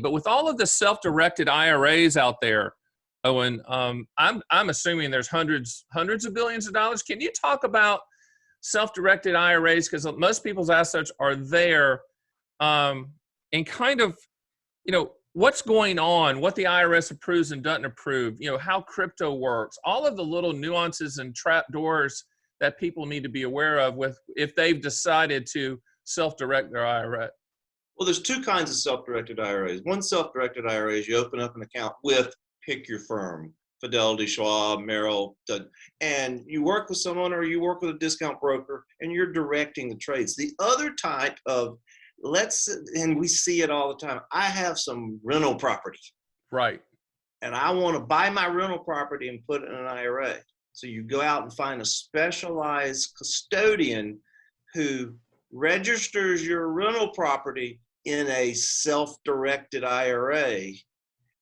But with all of the self-directed IRAs out there, Owen, I'm assuming there's hundreds of billions of dollars. Can you talk about self-directed IRAs? Because most people's assets are there, and kind of, what's going on, what the IRS approves and doesn't approve, how crypto works, all of the little nuances and trapdoors that people need to be aware of if they've decided to self-direct their IRA. Well, there's two kinds of self-directed IRAs. One self-directed IRA is you open up an account with, pick your firm, Fidelity, Schwab, Merrill, and you work with someone or you work with a discount broker and you're directing the trades. The other type of, and we see it all the time, I have some rental property. Right. And I want to buy my rental property and put it in an IRA. So you go out and find a specialized custodian who registers your rental property in a self-directed IRA,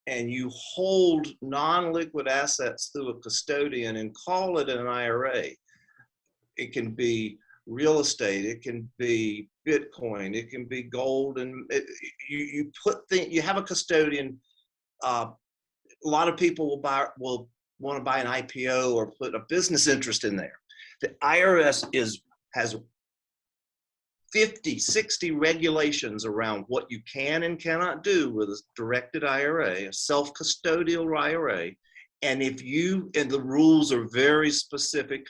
and you hold non-liquid assets through a custodian and call it an IRA. It can be real estate, it can be Bitcoin, it can be gold, and you have a custodian. A lot of people will want to buy an IPO or put a business interest in there. The IRS has 50, 60 regulations around what you can and cannot do with a directed IRA, a self-custodial IRA. And the rules are very specific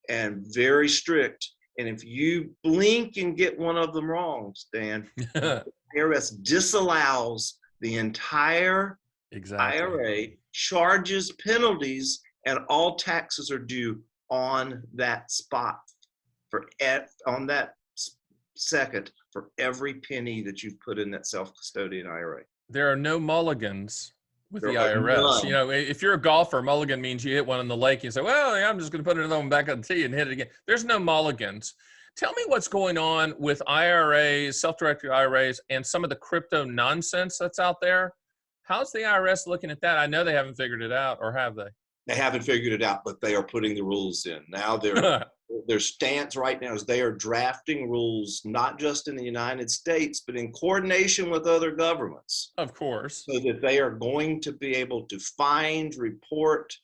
and very strict. And if you blink and get one of them wrong, Stan, the IRS disallows the entire IRA, charges penalties, and all taxes are due on that spot on that second for every penny that you've put in that self-custodian IRA. There are no mulligans with the IRS. If you're a golfer, mulligan means you hit one in the lake. You say, well, I'm just going to put another one back on the tee and hit it again. There's no mulligans. Tell me what's going on with IRAs, self-directed IRAs, and some of the crypto nonsense that's out there. How's the IRS looking at that? I know they haven't figured it out, or have they? They haven't figured it out, but they are putting the rules in. Now their stance right now is they are drafting rules, not just in the United States, but in coordination with other governments. Of course. So that they are going to be able to find, report,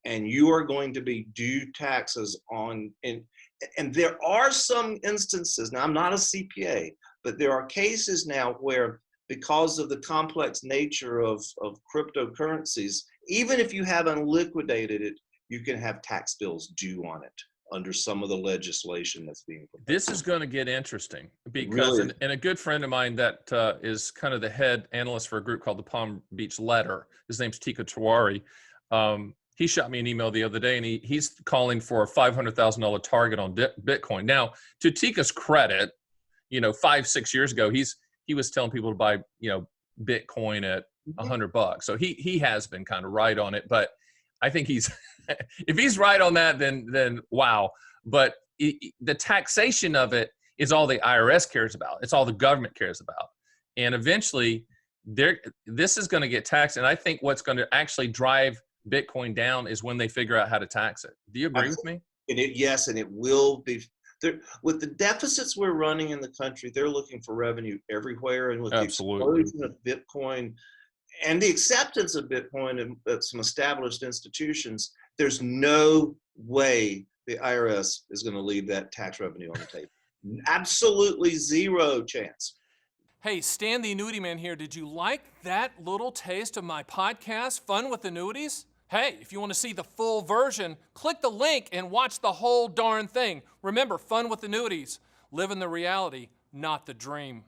and you are going to be due taxes on, and there are some instances, now I'm not a CPA, but there are cases now where, because of the complex nature of cryptocurrencies, even if you haven't liquidated it, you can have tax bills due on it under some of the legislation that's being proposed. This is going to get interesting because, Really? and a good friend of mine that is kind of the head analyst for a group called the Palm Beach Letter, his name's Tika Tiwari. He shot me an email the other day, and he's calling for a $500,000 target on Bitcoin. Now, to Tika's credit, 5-6 years ago, he was telling people to buy, Bitcoin at $100. So he has been kind of right on it, but I think if he's right on that, then wow. But the taxation of it is all the IRS cares about. It's all the government cares about. And eventually this is going to get taxed. And I think what's going to actually drive Bitcoin down is when they figure out how to tax it. Do you agree with me? Yes, and it will be. With the deficits we're running in the country, they're looking for revenue everywhere. And with Absolutely. the explosion of Bitcoin and the acceptance of Bitcoin at some established institutions, there's no way the IRS is going to leave that tax revenue on the table. Absolutely zero chance. Hey, Stan the Annuity Man here. Did you like that little taste of my podcast, Fun with Annuities? Hey, if you want to see the full version, click the link and watch the whole darn thing. Remember, Fun with Annuities. Living the reality, not the dream.